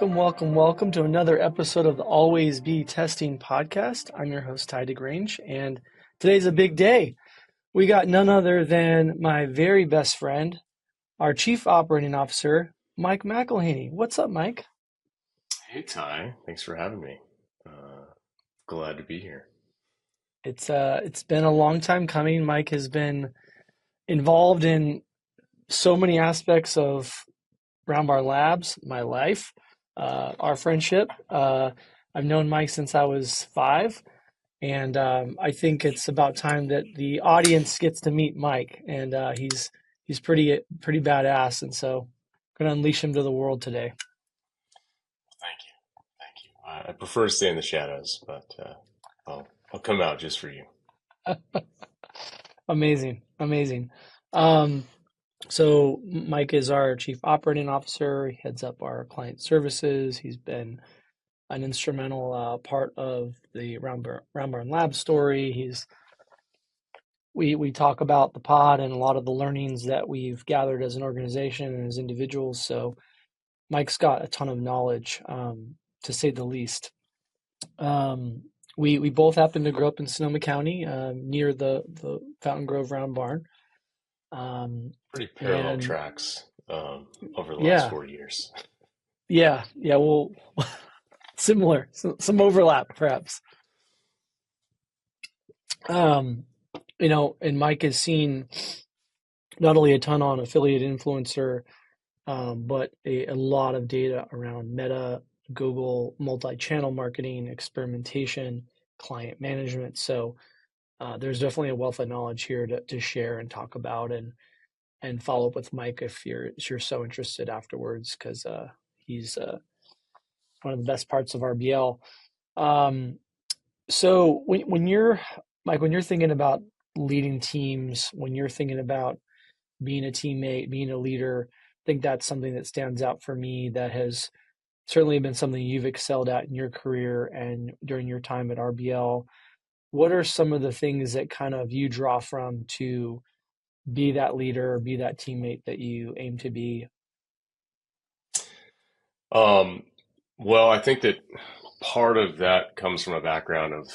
Welcome to another episode of the Always Be Testing podcast. I'm your host, DeGrange, and today's a big day. We got none other than my very best friend, our Chief Operating Officer, Mike McElhaney. What's up, Mike? Hey Ty, thanks for having me. Glad to be here. It's been a long time coming. Mike has been involved in so many aspects of Roundbarnlabs, my life, our friendship. I've known Mike since I was 5. And I think it's about time that the audience gets to meet Mike, and he's pretty badass, and so I'm gonna unleash him to the world today. Thank you, thank you. I prefer to stay in the shadows, but I'll come out just for you. Amazing, amazing. Um, so Mike is our Chief Operating Officer. He heads up our client services. He's been an instrumental part of the Roundbarnlabs story. We talk about the pod and a lot of the learnings that we've gathered as an organization and as individuals. So Mike's got a ton of knowledge, to say the least. We both happen to grow up in Sonoma County, near the Fountain Grove Round Barn. Pretty parallel And tracks over the last yeah, 4 years. yeah, yeah. Well, similar, some overlap perhaps. Um, and Mike has seen not only a ton on affiliate influencer, but a lot of data around Meta, Google, multi-channel marketing, experimentation, client management. So there's definitely a wealth of knowledge here to share and talk about, and follow up with Mike if you're so interested afterwards, because he's one of the best parts of RBL. Um, so when you're Mike, when you're thinking about leading teams, when you're thinking about being a teammate, being a leader, I think that's something that stands out for me, that has certainly been something you've excelled at in your career and during your time at RBL. What are some of the things that kind of you draw from to be that leader, be that teammate that you aim to be? Um, well, I think that part of that comes from a background of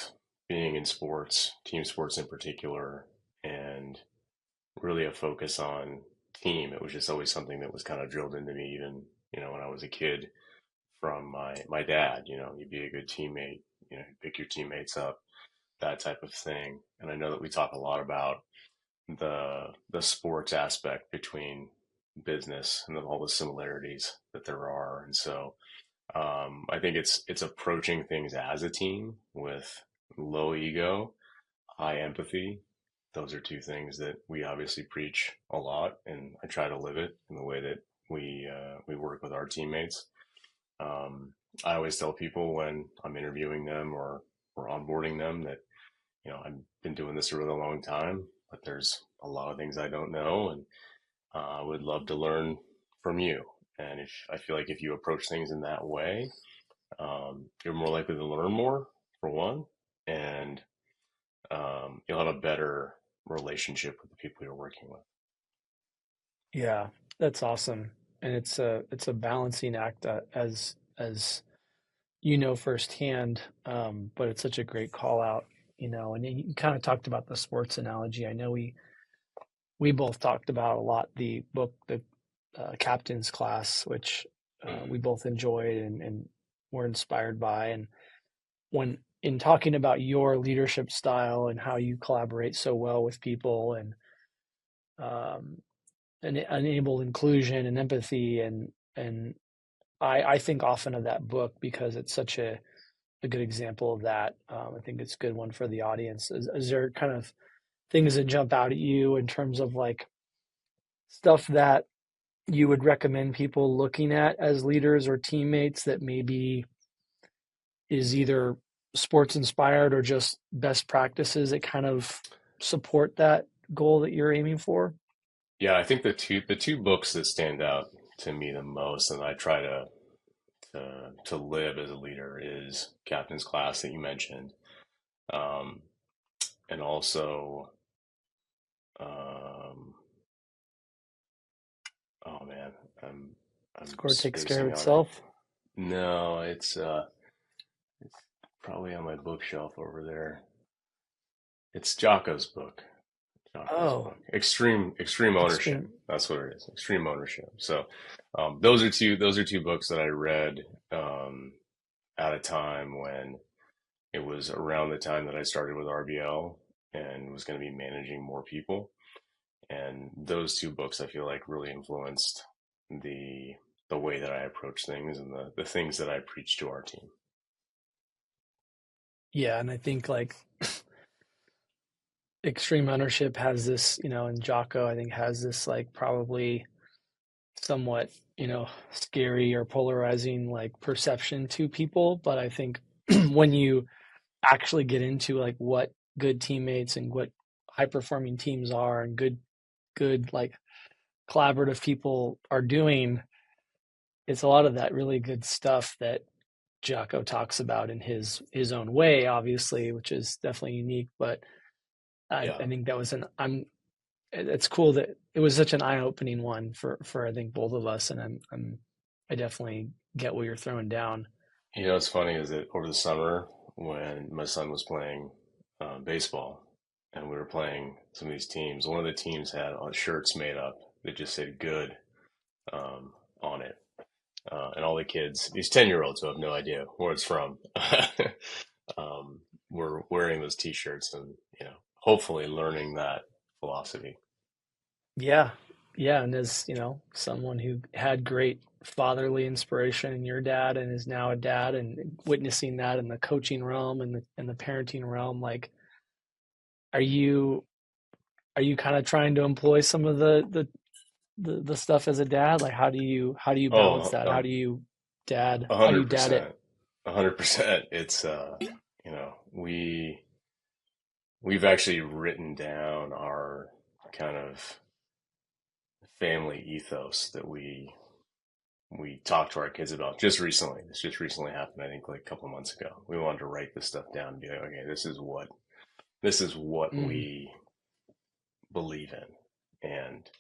being in sports, team sports in particular, and really a focus on team. It was just always something that was kind of drilled into me, even when I was a kid, from my dad. You be a good teammate. Pick your teammates up, that type of thing. And I know that we talk a lot about the sports aspect between business and all the similarities that there are. And so I think it's approaching things as a team with low ego, high empathy. Those are two things that we obviously preach a lot, and I try to live it in the way that we work with our teammates. Um, I always tell people when I'm interviewing them or onboarding them that I've been doing this a really long time, but there's a lot of things I don't know, and I would love to learn from you. And if I feel like if you approach things in that way, you're more likely to learn more, for one, and you'll have a better relationship with the people you're working with. Yeah, that's awesome. And it's a balancing act, as you know firsthand. But it's such a great call out, and you kind of talked about the sports analogy. I know we both talked about a lot the book, the Captain's Class, which we both enjoyed and were inspired by. And when in talking about your leadership style and how you collaborate so well with people, um, and enable inclusion and empathy, and I think often of that book because it's such a good example of that. I think it's a good one for the audience. Is there kind of things that jump out at you in terms of like stuff that you would recommend people looking at as leaders or teammates that maybe is either sports inspired or just best practices that kind of support that goal that you're aiming for? Yeah, I think the two books that stand out to me the most, and I try to live as a leader, is Captain's Class that you mentioned, um, and also um, oh man, I'm Score takes care spacing of on it. itself. No, it's probably on my bookshelf over there. It's Jocko's book. Jocko's Oh, book. Extreme Ownership. extreme. That's what it is. Extreme Ownership. So, those are two books that I read at a time when it was around the time that I started with RBL and was going to be managing more people. And those two books I feel like really influenced the the way that I approach things and the things that I preach to our team. Yeah, and I think like extreme ownership has this, and Jocko I think has this like probably somewhat, scary or polarizing like perception to people, but I think when you actually get into like what good teammates and what high performing teams are and good like collaborative people are doing, it's a lot of that really good stuff that Jocko talks about in his own way, obviously, which is definitely unique. But Yeah. I think that was an I'm it's cool that it was such an eye opening one for I think both of us, and I definitely get what you're throwing down. What's funny is that over the summer when my son was playing baseball and we were playing some of these teams, one of the teams had shirts made up that just said "good" um, on it. And all the kids, these 10-year-olds who have no idea where it's from, were wearing those T-shirts and, hopefully learning that philosophy. Yeah, yeah, and as someone who had great fatherly inspiration in your dad and is now a dad, and witnessing that in the coaching realm and the parenting realm, like, are you are you kind of trying to employ some of the stuff as a dad? Like, how do you balance Oh, that? a How do hundred you dad it? percent, 100%. It's, we've actually written down our kind of family ethos that we talked to our kids about just recently. This just recently happened, I think, like a couple of months ago. We wanted to write this stuff down and be like, okay, this is what Mm, we believe in, and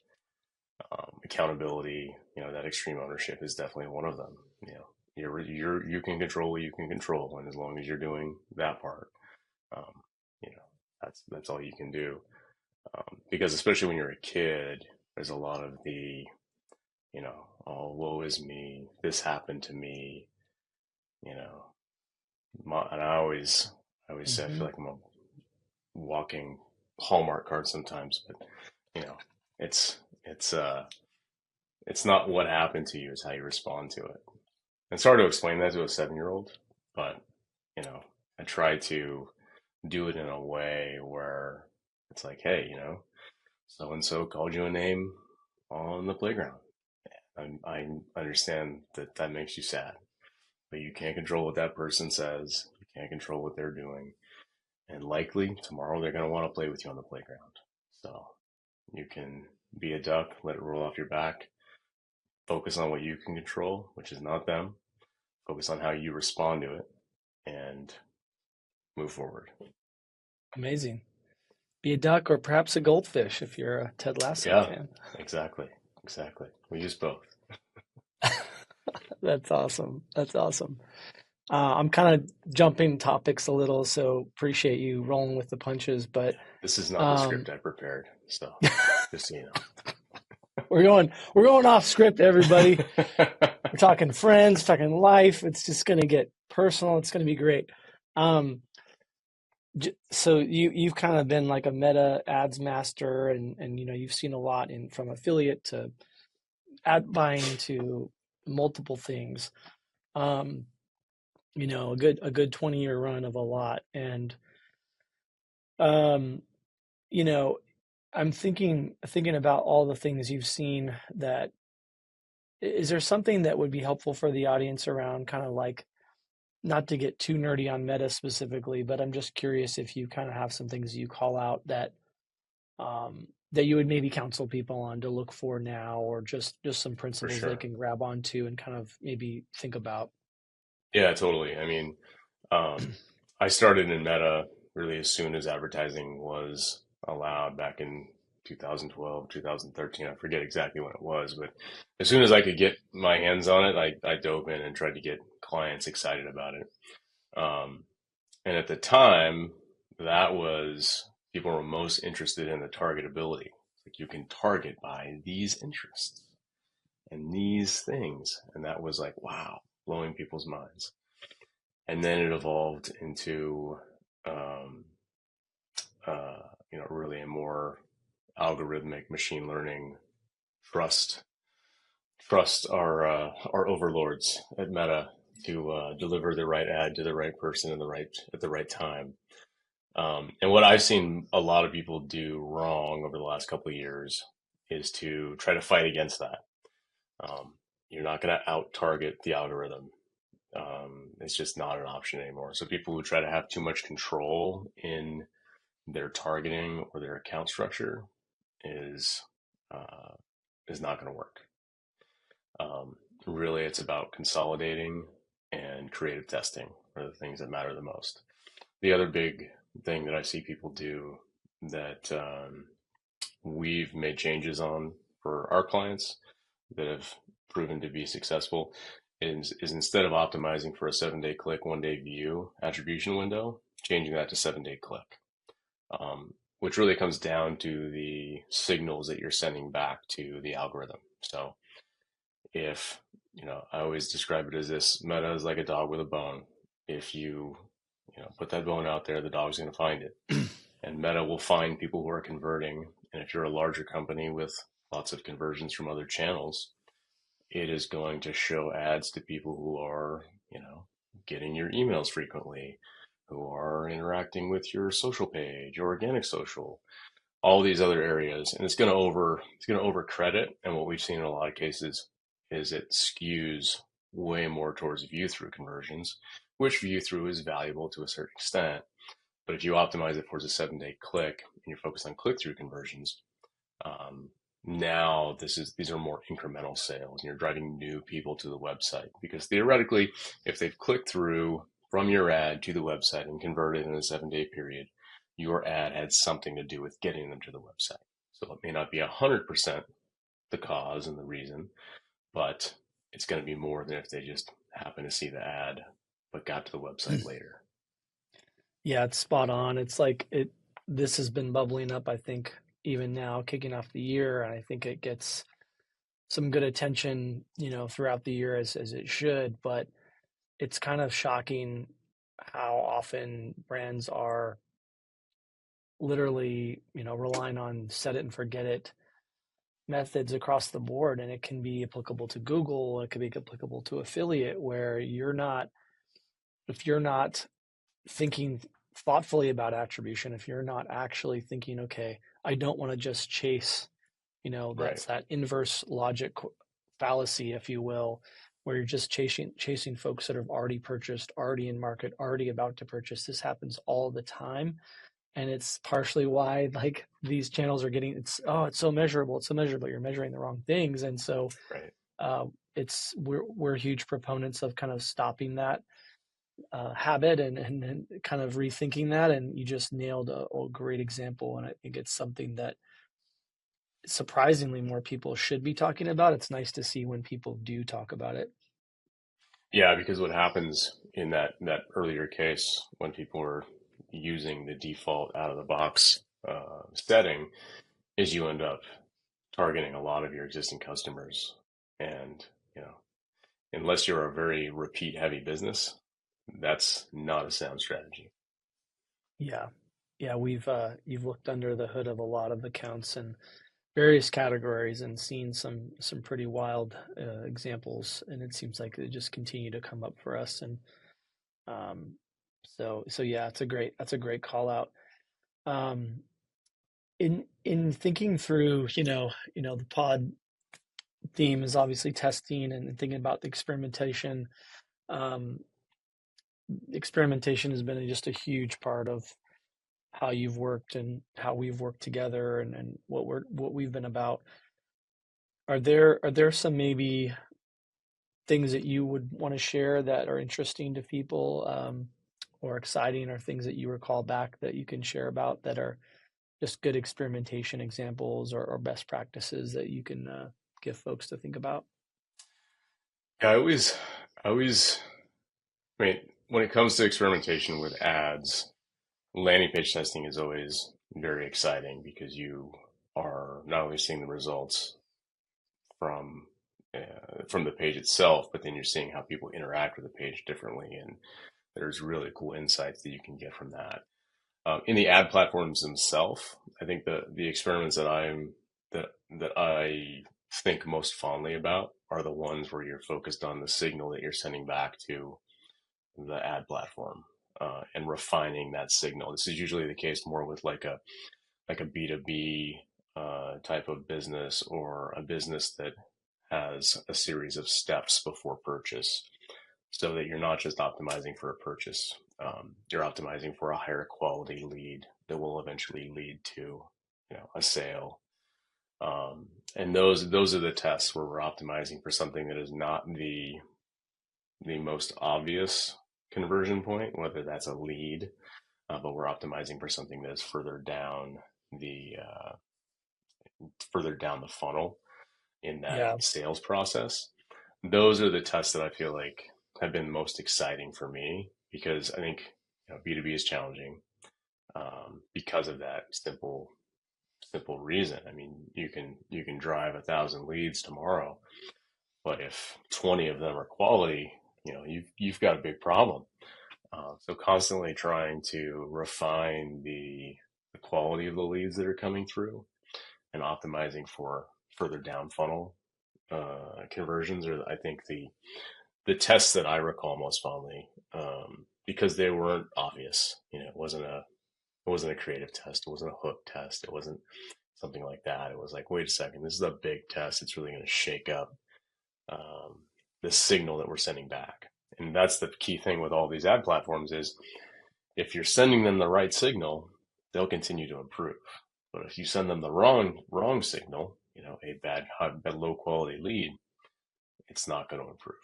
accountability. That extreme ownership is definitely one of them. You can control what you can control, and as long as you're doing that part, um, you know, that's all you can do. Because especially when you're a kid, there's a lot of the oh, woe is me, this happened to me, you know. And I always say I hmm feel like I'm a walking Hallmark card sometimes, but you know, it's it's uh it's not what happened to you, it's how you respond to it. And it's hard to explain that to a 7-year-old, but you know, I try to do it in a way where it's like, hey, so and so called you a name on the playground. I understand that that makes you sad, but you can't control what that person says. You can't control what they're doing. And likely tomorrow they're going to want to play with you on the playground. So you can be a duck, let it roll off your back, focus on what you can control, which is not them, focus on how you respond to it, and move forward. Amazing. Be a duck or perhaps a goldfish if you're a Ted Lasso Yeah, fan. exactly. Exactly. We use both. That's awesome. That's awesome. I'm kind of jumping topics a little, so appreciate you rolling with the punches. But This is not the um, script I prepared. So just so you we're going off script, everybody. know. We're talking friends, talking life. It's just gonna get personal. It's gonna be great. Um, so you've kind of been like a meta ads master, and you've seen a lot in from affiliate to ad buying to multiple things. Um, a good 20-year run of a lot, and um, you know, I'm thinking about all the things you've seen. That is there something that would be helpful for the audience around kind of like, not to get too nerdy on meta specifically, but I'm just curious if you kind of have some things you call out that you would maybe counsel people on to look for now, or just some For principles they sure. can grab onto and kind of maybe think about. Yeah, totally. I mean, I started in Meta really as soon as advertising was allowed back in 2012, 2013. I forget exactly when it was, but as soon as I could get my hands on it, I dove in and tried to get clients excited about it. Um, and at the time, that was people were most interested in the targetability. Like you can target by these interests and these things. And that was like, wow, blowing people's minds. And then it evolved into, um, uh, really a more algorithmic machine learning trust trust our overlords at Meta to deliver the right ad to the right person in the right at the right time. And what I've seen a lot of people do wrong over the last couple of years is to try to fight against that. Um, you're not going to out target the algorithm. It's just not an option anymore. So people who try to have too much control in their targeting or their account structure is uh, is not going to work. Really, it's about consolidating and creative testing are the things that matter the most. The other big thing that I see people do that we've made changes on for our clients that have proven to be successful is instead of optimizing for a 7-day click, 1-day view attribution window, changing that to 7-day click, which really comes down to the signals that you're sending back to the algorithm. So if, I always describe it as this Meta is like a dog with a bone. If put that bone out there, the dog's going to find it. And Meta will find people who are converting. And if you're a larger company with lots of conversions from other channels, it is going to show ads to people who are, getting your emails frequently, who are interacting with your social page, your organic social, all these other areas, and it's going to over credit. And what we've seen in a lot of cases is it skews way more towards view through conversions, which view through is valuable to a certain extent. But if you optimize it towards a 7-day click and you're focused on click through conversions, um, now these are more incremental sales, and you're driving new people to the website because theoretically, if they've clicked through from your ad to the website and converted in a 7-day period, your ad had something to do with getting them to the website. So it may not be 100% the cause and the reason, but it's going to be more than if they just happen to see the ad but got to the website later. Yeah, it's spot on. It's like this has been bubbling up, I think, even now, kicking off the year, and I think it gets some good attention, throughout the year as it should, but it's kind of shocking how often brands are literally, relying on set it and forget it methods across the board, and it can be applicable to Google, it could be applicable to affiliate, where if you're not thinking thoughtfully about attribution, if you're not actually thinking, okay, I don't want to just chase, Right. that's that inverse logic fallacy, if you will, where you're just chasing folks that have already purchased, already in market, already about to purchase. This happens all the time. And it's partially why like these channels are getting it's so measurable, you're measuring the wrong things. And so Right. we're huge proponents of kind of stopping that habit and kind of rethinking that. And you just nailed a great example. And I think it's something that surprisingly more people should be talking about. It's nice to see when people do talk about it. Yeah, because what happens in that earlier case when people are using the default out of the box setting is you end up targeting a lot of your existing customers, and unless you're a very repeat heavy business, that's not a sound strategy. Yeah. Yeah, you've looked under the hood of a lot of accounts and various categories and seen some pretty wild examples, and it seems like they just continue to come up for us. And um, so yeah, that's a great call out. Um, in thinking through, the pod theme is obviously testing and thinking about the experimentation. Um, experimentation has been just a huge part of how you've worked and how we've worked together, and what we've been about. Are there some maybe things that you would want to share that are interesting to people, or exciting, or things that you recall back that you can share about that are just good experimentation examples or best practices that you can give folks to think about? Yeah, I mean, when it comes to experimentation with ads, landing page testing is always very exciting because you are not only seeing the results from from the page itself, but then you're seeing how people interact with the page differently, and there's really cool insights that you can get from that. In the ad platforms themselves, I think the experiments that that I think most fondly about are the ones where you're focused on the signal that you're sending back to the ad platform, and refining that signal. This is usually the case more with like a B2B type of business, or a business that has a series of steps before purchase, so that you're not just optimizing for a purchase. You're optimizing for a higher quality lead that will eventually lead to, a sale. And those are the tests where we're optimizing for something that is not the most obvious conversion point, whether that's a lead, but we're optimizing for something that is the further down the funnel in that Yeah, sales process. Those are the tests that I feel like have been most exciting for me, because I think, B2B is challenging, because of that simple reason. I mean, you can drive 1,000 leads tomorrow, but if 20 of them are quality, you've got a big problem. So constantly trying to refine the quality of the leads that are coming through, and optimizing for further down funnel conversions are, I think, the tests that I recall most fondly, because they weren't obvious. It wasn't a creative test. It wasn't a hook test. It wasn't something like that. It was like, wait a second, this is a big test. It's really going to shake up um, the signal that we're sending back. And that's the key thing with all these ad platforms is, if you're sending them the right signal, they'll continue to improve. But if you send them the wrong signal, a bad low quality lead, it's not going to improve.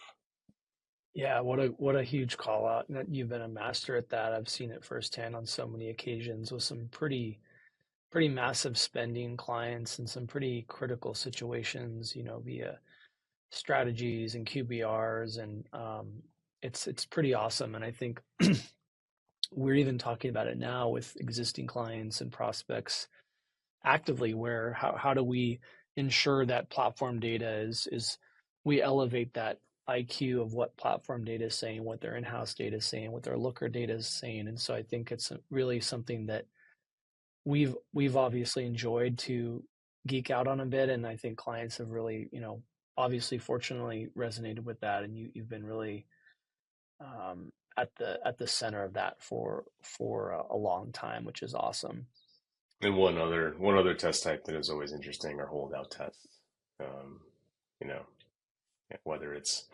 yeah. What a huge call out. And you've been a master at that. I've seen it firsthand on so many occasions with some pretty massive spending clients and some pretty critical situations. Via strategies and QBRs, and it's pretty awesome. And I think we're even talking about it now with existing clients and prospects actively, where how do we ensure that platform data is we elevate that IQ of what platform data is saying, what their in-house data is saying, what their looker data is saying. And so I think it's really something that we've obviously enjoyed to geek out on a bit, and I think clients have really, obviously fortunately resonated with that, and you've been really at the center of that for a long time, which is awesome. And one other test type that is always interesting are holdout tests. Um, you know, whether it's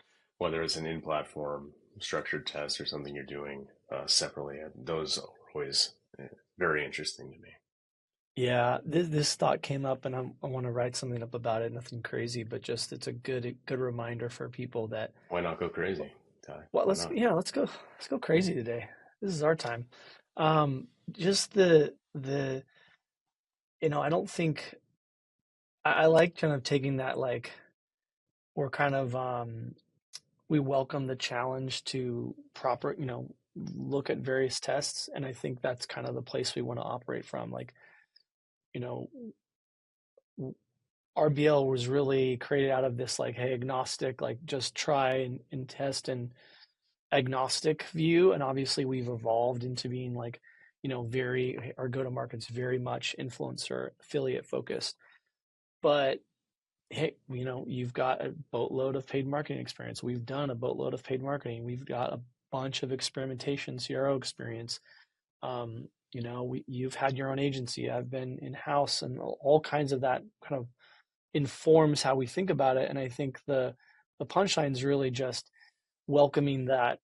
an in-platform structured test or something you're doing separately, those are always very interesting to me. Yeah, this thought came up, and I want to write something up about it. Nothing crazy, but just it's a good reminder for people that Why not go crazy, Ty? what Why let's not? yeah let's go Yeah. crazy today. This is our time. Just the I don't think I like kind of taking that, like, we're kind of we welcome the challenge to proper, look at various tests, and I think that's kind of the place we want to operate from. Like, you know, RBL was really created out of this, like, hey, agnostic, like, just try and test and agnostic view, and obviously we've evolved into being like, very our go to market's very much influencer affiliate focused, but hey, you've got a boatload of paid marketing experience. We've done a boatload of paid marketing. We've got a bunch of experimentation CRO experience. You've had your own agency. I've been in house, and all kinds of that kind of informs how we think about it. And I think the punchline is really just welcoming that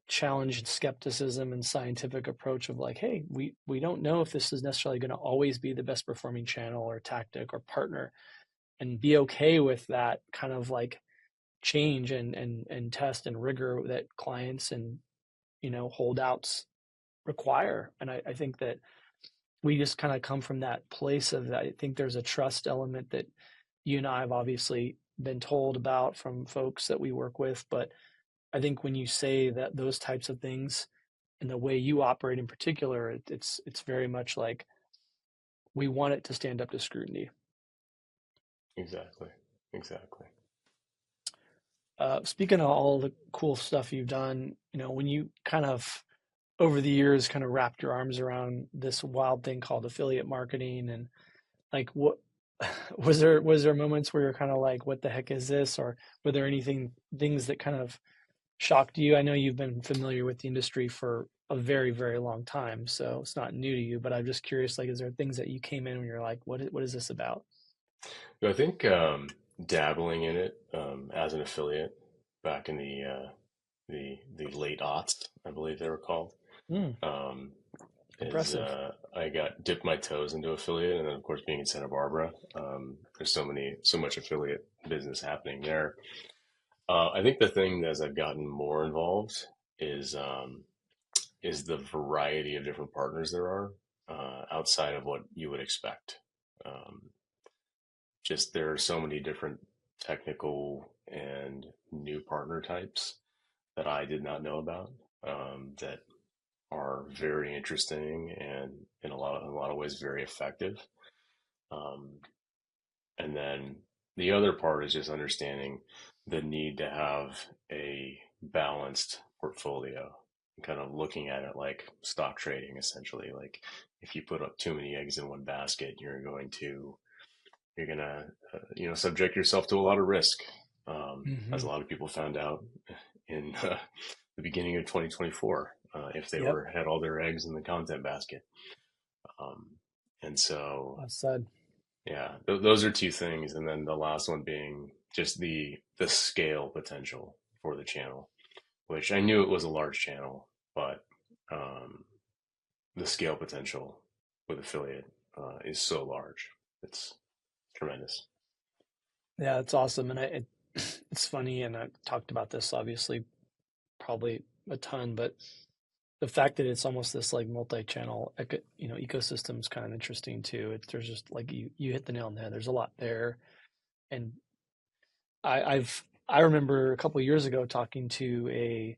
challenge and skepticism and scientific approach of like, hey, we don't know if this is necessarily going to always be the best performing channel or tactic or partner, and be okay with that kind of like change and test and rigor that clients and holdouts require. And I think that we just kind of come from that place of that. I think there's a trust element that you and I have obviously been told about from folks that we work with, but I think when you say that those types of things and the way you operate in particular, it's very much like we want it to stand up to scrutiny. Exactly. Exactly. Speaking of all the cool stuff you've done, when you kind of over the years kind of wrapped your arms around this wild thing called affiliate marketing, and like what was there moments where you're kind of like, what the heck is this? Or were there things that kind of shocked you? I know you've been familiar with the industry for a very, very long time, so it's not new to you, but I'm just curious, like, is there things that you came in when you're like, what is this about? I think dabbling in it as an affiliate back in the late aughts, I believe they were called, Mm, um, is impressive. I got dipped my toes into affiliate, and then of course being in Santa Barbara, there's so much affiliate business happening there. I think the thing as I've gotten more involved is um, is the variety of different partners there are outside of what you would expect. Um, just there are so many different technical and new partner types that I did not know about that are very interesting and in a lot of ways very effective. Um, and then the other part is just understanding the need to have a balanced portfolio, kind of looking at it like stock trading essentially. Like if you put up too many eggs in one basket, you're gonna subject yourself to a lot of risk, as a Hmm. lot of people found out in the beginning of 2024, if they Yep. were had all their eggs in the content basket. Um, and so, Well said. yeah, those are two things, and then the last one being just the scale potential for the channel, which I knew it was a large channel, but um, the scale potential with affiliate is so large. It's tremendous. Yeah, it's awesome, and it's funny, and I've talked about this obviously probably a ton, but the fact that it's almost this like multi-channel ecosystem is kind of interesting too. There's just like you hit the nail on the head. There's a lot there, and I remember a couple of years ago talking to a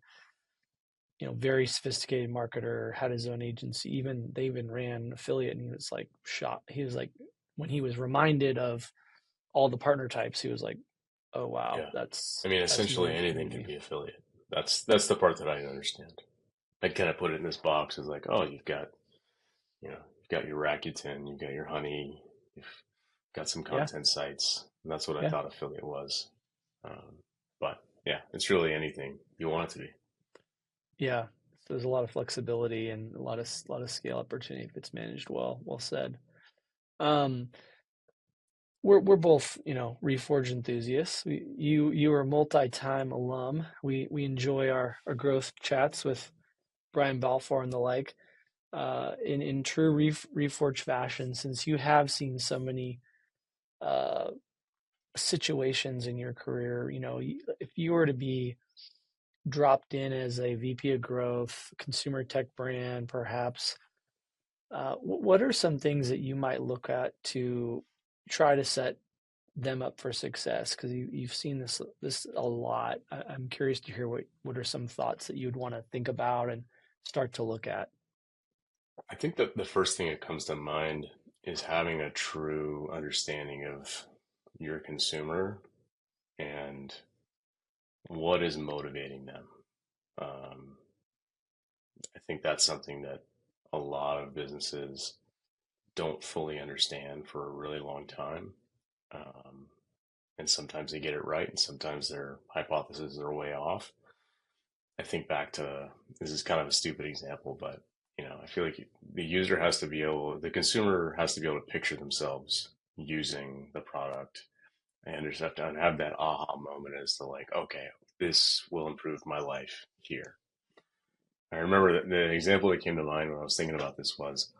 very sophisticated marketer, had his own agency. Even they even ran affiliate, and he was like shocked. He was like, when he was reminded of all the partner types, he was like, "Oh wow, Yeah. that's I mean, that's essentially new anything to can me." be affiliate. That's the part that I didn't understand. I kind of put it in this box as like, oh, you've got your Rakuten, you've got your Honey, you've got some Yeah, content sites. And that's what I yeah, thought affiliate was. But yeah, it's really anything you want it to be. yeah. So there's a lot of flexibility and a lot of scale opportunity if it's managed well. Well said. Um, we're both, Reforge enthusiasts. You are a multi-time alum. We enjoy our growth chats with Brian Balfour and the like. In true Reforge fashion, since you have seen so many uh, situations in your career, if you were to be dropped in as a VP of growth, consumer tech brand, perhaps, what are some things that you might look at to try to set them up for success? Because you've seen this a lot. I'm curious to hear what are some thoughts that you'd want to think about and start to look at. I think that the first thing that comes to mind is having a true understanding of your consumer and what is motivating them. Um, I think that's something that a lot of businesses don't fully understand for a really long time. Um, and sometimes they get it right, and sometimes their hypotheses are way off. I think back to this is kind of a stupid example, but I feel like the consumer has to be able to picture themselves using the product and just have to have that aha moment as to like, okay, this will improve my life here. I remember that the example that came to mind when I was thinking about this was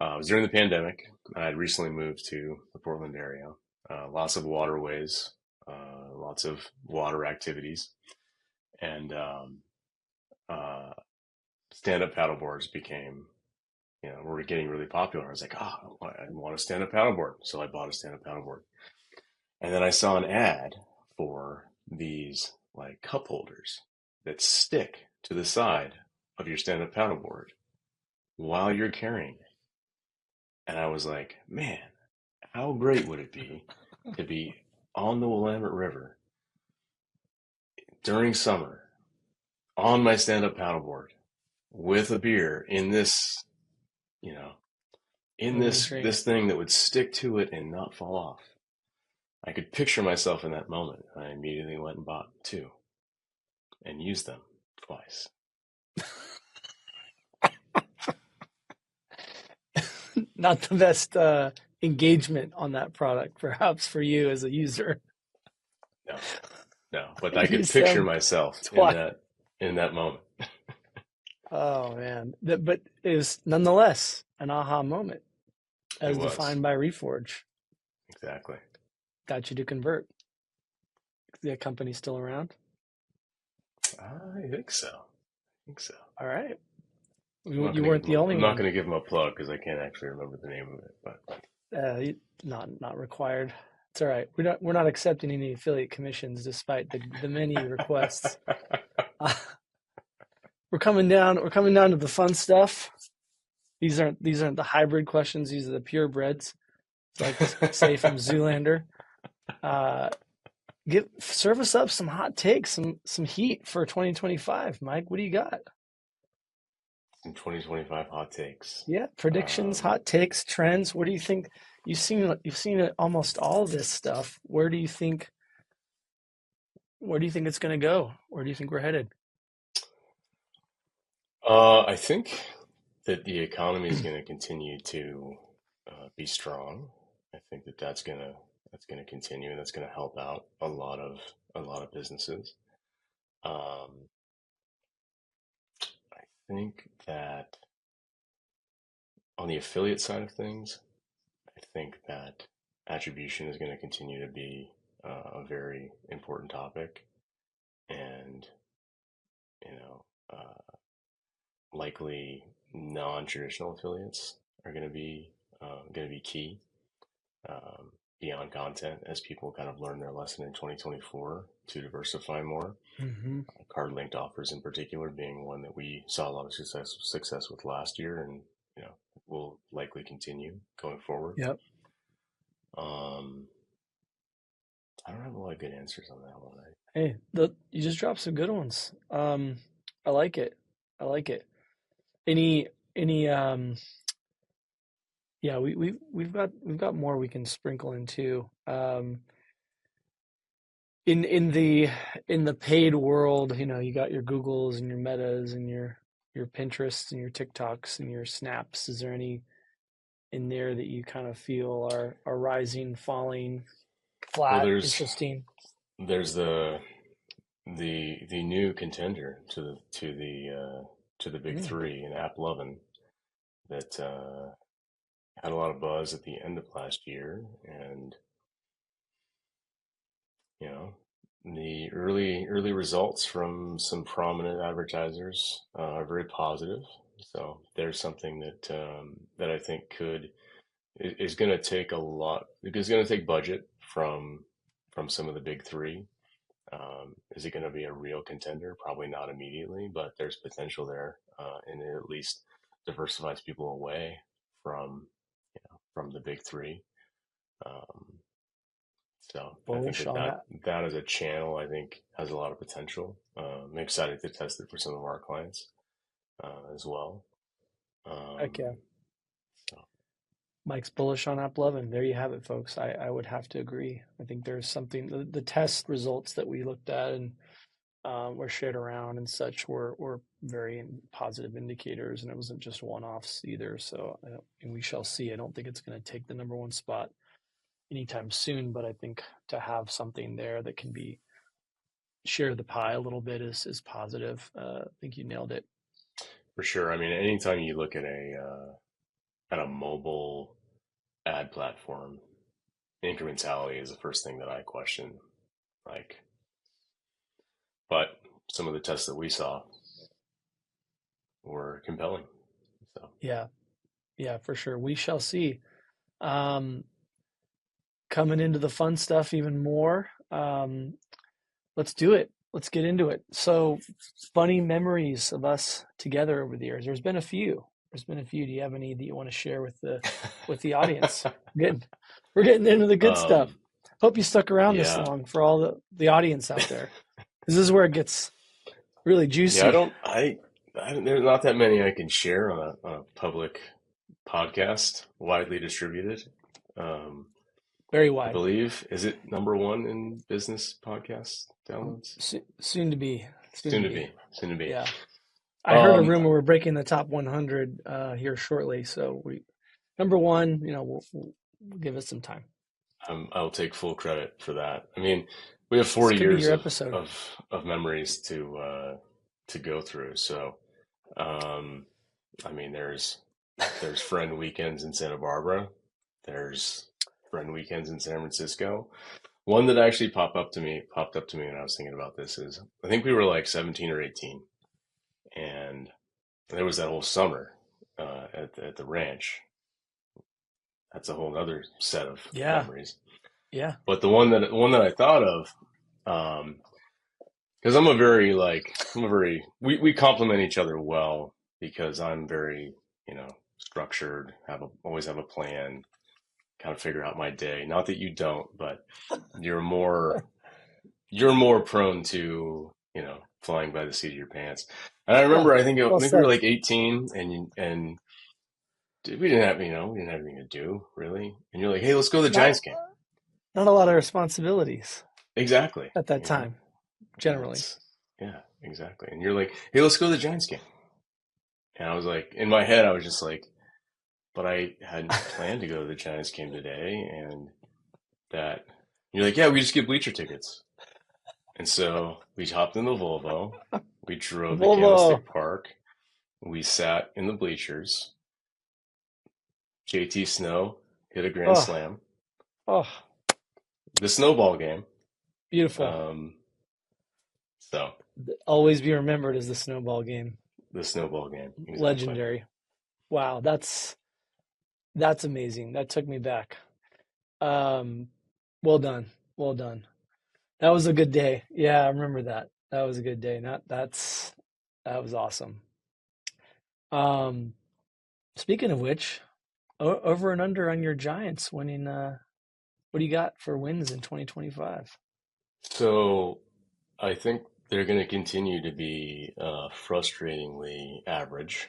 it was during the pandemic. I had recently moved to the Portland area. Lots of waterways, lots of water activities, and stand-up paddleboards became were getting really popular. I was like, I want a stand-up paddleboard. So I bought a stand-up paddleboard. And then I saw an ad for these like cup holders that stick to the side of your stand-up paddleboard while you're carrying it. And I was like, man, how great would it be to be on the Willamette River during summer on my stand-up paddleboard with a beer in this, you know, in Living the this dream. thing that would stick to it and not fall off. I could picture myself in that moment. I immediately went and bought two and used them twice. Not the best engagement on that product, perhaps for you as a user. No, no, but I I could used picture them myself twice. in that moment. Oh man. But it was nonetheless an aha moment It as was defined by Reforge. exactly. Got you to convert. The company's still around. I think so. I think so. All right. I'm not You gonna give weren't him the a, only I'm not one. gonna give him a plug because I can't actually remember the name of it. But Not required. It's all right. We're not accepting any affiliate commissions despite the many requests. Uh, we're coming down. We're coming down to the fun stuff. These aren't the hybrid questions. These are the purebreds. It's like to say from Zoolander. Uh, serve us up some hot takes, some heat for 2025, Mike. What do you got? some 2025 hot takes. Yeah, predictions, Um, hot takes, trends. What do you think? You've seen it, almost all this stuff. Where do you think it's going to go? Where do you think we're headed? I think that the economy is going to continue to be strong. I think that that's gonna continue, and that's gonna help out a lot of businesses. Um, I think that on the affiliate side of things, I think that attribution is going to continue to be a very important topic, and you know, likely non-traditional affiliates are going to be key um, beyond content as people kind of learn their lesson in 2024 to diversify more. Hmm. Card linked offers in particular being one that we saw a lot of success with last year, and will likely continue going forward. Yep. Um, I don't have a lot of good answers on that one. Hey, you just dropped some good ones. I like it. I like it. Any yeah, we've got more we can sprinkle into. In the paid world, you got your Googles and your Metas and your Pinterests and your TikToks and your Snaps. Is there any in there that you kind of feel are rising, falling, Well, flat, there's interesting? there's the new contender to the big Mm. three in App Lovin that had a lot of buzz at the end of last year, and you know the early results from some prominent advertisers are very positive. So there's something that I think is going to take a lot. It's going to take budget from some of the big three. Is it going to be a real contender? Probably not immediately, but there's potential there, and it at least diversifies people away from from the big three. Um, so I think Bullish that on that that. that as a channel, I think, has a lot of potential. I'm excited to test it for some of our clients as well. Heck yeah. Um, so Mike's bullish on AppLovin. There you have it, folks. I would have to agree. I think there's something, the test results that we looked at and were shared around and such were very positive indicators, and it wasn't just one-offs either. So and we shall see. I don't think it's going to take the number one spot anytime soon, but I think to have something there that can be share the pie a little bit is positive. I think you nailed it. for sure. I mean, anytime you look at a mobile ad platform, incrementality is the first thing that I question. Like, but some of the tests that we saw were compelling. So Yeah. Yeah, for sure. We shall see. Um, Coming into the fun stuff even more. Let's do it. Let's get into it. So, funny memories of us together over the years. There's been a few. There's been a few. Do you have any that you want to share with the audience? Getting, we're getting into the good stuff. Um, Hope you stuck around this yeah, long for all the audience out there. This is where it gets really yeah. juicy. There's not that many I can share on a public podcast, widely distributed. Um, Very I wide. believe is it number one in business podcast downloads? Soon to be. Soon to Soon to be. be, soon to be. Yeah. I heard a Um, rumor we're breaking the top 100 here shortly. So we number one. We'll give it some time. I'll take full credit for that. I mean, we have This 40 could be years your episode. of memories to go through. So, um, I mean, there's friend weekends in Santa Barbara. There's friend weekends in San Francisco. One that actually popped up to me when I was thinking about this is I think we were like 17 or 18, and there was that whole summer at the ranch. That's a whole other set of Yeah. memories. Yeah. But the one that I thought of, um, because we complement each other well because I'm very, structured, always have a plan, kind of figure out my day. Not that you don't, but you're more you're more prone to, flying by the seat of your pants. And I remember, Oh, I well think we were said. like 18, and we didn't have, we didn't have anything to do really. And you're like, hey, let's go to the Not Giants game. not a lot of responsibilities Exactly. at that time, generally. That's yeah, exactly. And you're like, hey, let's go to the Giants game. And I was like, in my head, I was just like, but I hadn't planned to go to the Giants game today, and that you're like, yeah, we just get bleacher tickets. And so we hopped in the Volvo, we drove to Volvo. Candlestick Park, we sat in the bleachers. JT Snow hit a grand Oh, slam. oh, The snowball game. beautiful. Um, so Always be remembered as the snowball game. the snowball game, exactly. Legendary. Wow, that's amazing. That took me back. Um, well done. Well done. That was a good day. Yeah, I remember that. That was a good day. That was awesome. Um, Speaking of which, over and under on your Giants winning. What do you got for wins in 2025? So I think they're going to continue to be frustratingly average,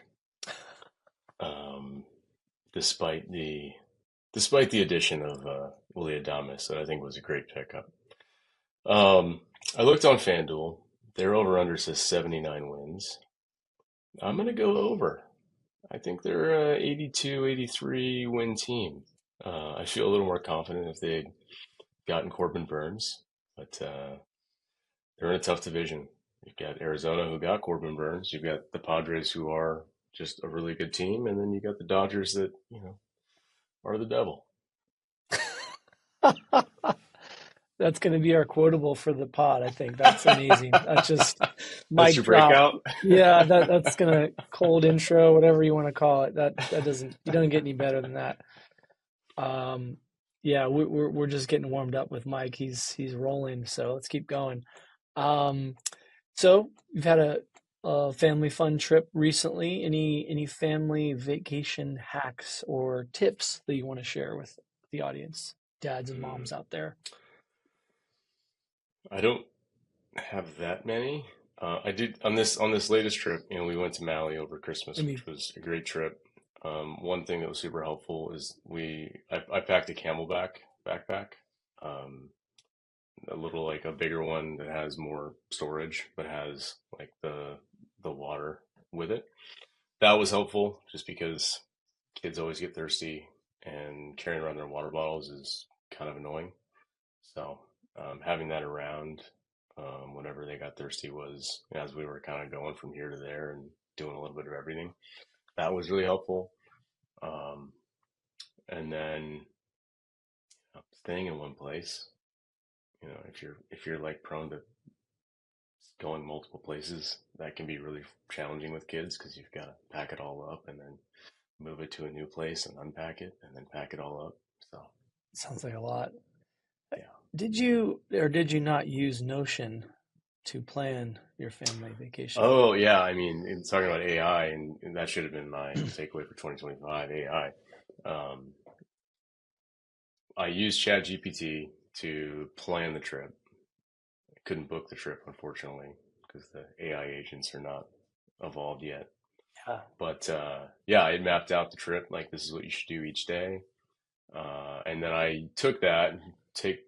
um, despite the addition of Willie Adames, that I think was a great pickup. I looked on FanDuel; their over/under says 79 wins. I'm going to go over. I think they're a 82, 83 win team. I feel a little more confident if they'd gotten Corbin Burns, but they're in a tough division. You've got Arizona, who got Corbin Burns. You've got the Padres, who are just a really good team, and then you got the Dodgers that are the devil. That's going to be our quotable for the pod, I think. That's amazing. That's just That's mic your drop. breakout. Yeah, that's gonna cold intro, whatever you want to call it. That doesn't you don't get any better than that. Um, yeah, we're just getting warmed up with Mike. He's rolling, so let's keep going. Um, so you've had a family fun trip recently. Any family vacation hacks or tips that you want to share with the audience, dads and Hmm. moms out there? I don't have that many. I did on this latest trip. We went to Maui over I Christmas, mean, which was a great trip. One thing that was super helpful is I packed a Camelback backpack, um, a little like a bigger one that has more storage, but has like the water with it. That was helpful just because kids always get thirsty, and carrying around their water bottles is kind of annoying. So having that around whenever they got thirsty was as we were kind of going from here to there and doing a little bit of everything. That was really helpful. Um, and then staying in one place. If you're like prone to going multiple places, that can be really challenging with kids because you've got to pack it all up and then move it to a new place and unpack it and then pack it all up. So Sounds like a lot. yeah. Did you or did you not use Notion to plan your family vacation? Oh yeah, I mean, it's talking about AI, and that should have been my takeaway for 2025 AI. Um, I used ChatGPT to plan the trip. I couldn't book the trip, unfortunately, because the AI agents are not evolved yet. Yeah. But yeah, I had mapped out the trip, like this is what you should do each day. And then I took that and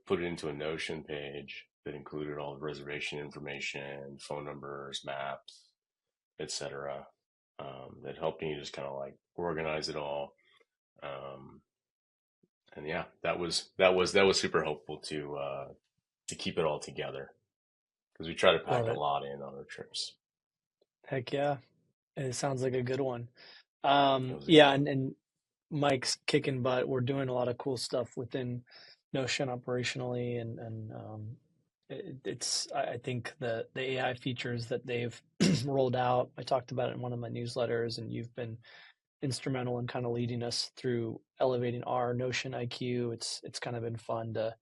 put it into a Notion page that included all the reservation information, phone numbers, maps, etc. That helped me just kind of like organize it all. Um, and yeah, that was super helpful to keep it all together because we try to Love pack a it. lot in on our trips. Heck yeah. It sounds like a good one. It was a good Yeah, one. and Mike's kicking butt. We're doing a lot of cool stuff within Notion operationally, and I think the AI features that they've rolled out. I talked about it in one of my newsletters, and you've been instrumental in kind of leading us through elevating our Notion IQ. It's kind of been fun to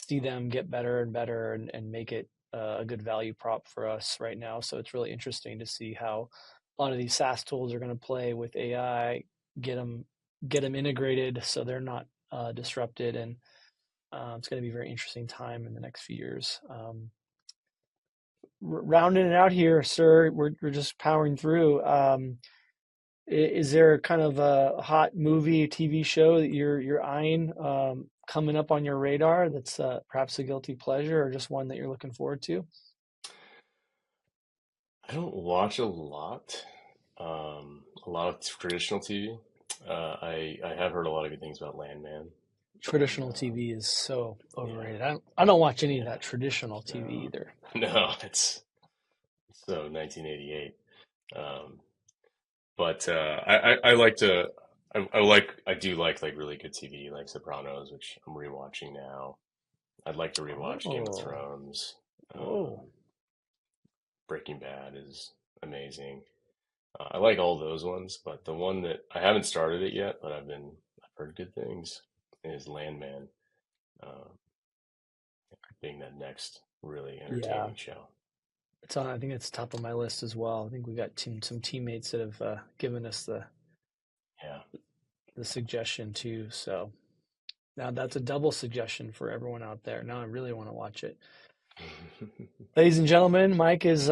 see them get better and better and make it a good value prop for us right now. So it's really interesting to see how a lot of these SaaS tools are going to play with AI, get them get them integrated so they're not disrupted, and it's going to be a very interesting time in the next few years. Rounding it out here, sir, we're just powering through. Is there kind of a hot movie, TV show that you're eyeing coming up on your radar that's perhaps a guilty pleasure or just one that you're looking forward to? I don't watch a lot of traditional TV. I have heard a lot of good things about Landman, and Traditional TV is so yeah, overrated. I don't watch any of yeah, that traditional TV no, either. no, it's so 1988. Um, but I like to I do like really good TV like Sopranos, which I'm rewatching now. I'd like to rewatch Game of Oh, Thrones. whoa. Breaking Bad is amazing. I like all those ones, but the one that I haven't started it yet, but I've heard good things is Landman, uh, being that next really Yeah, entertaining show. it's on. I think it's top of my list as well. I think we got some teammates that have given us Yeah. the suggestion too. So now that's a double suggestion for everyone out there. Now I really want to watch it. Ladies and gentlemen, Mike is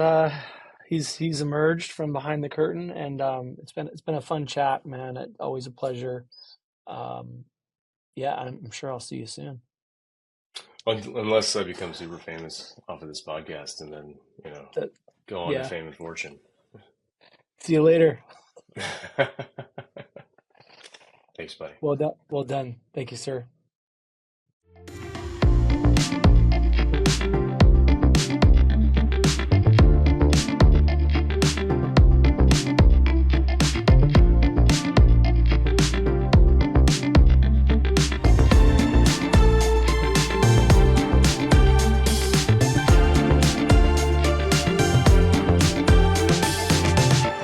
he's emerged from behind the curtain, and it's been a fun chat, man. Always a pleasure. Um, yeah, I'm sure I'll see you soon. Unless I become super famous off of this podcast and then, That, go on to yeah. fame and fortune. See you later. Thanks, buddy. Well done. Well done. Thank you, sir.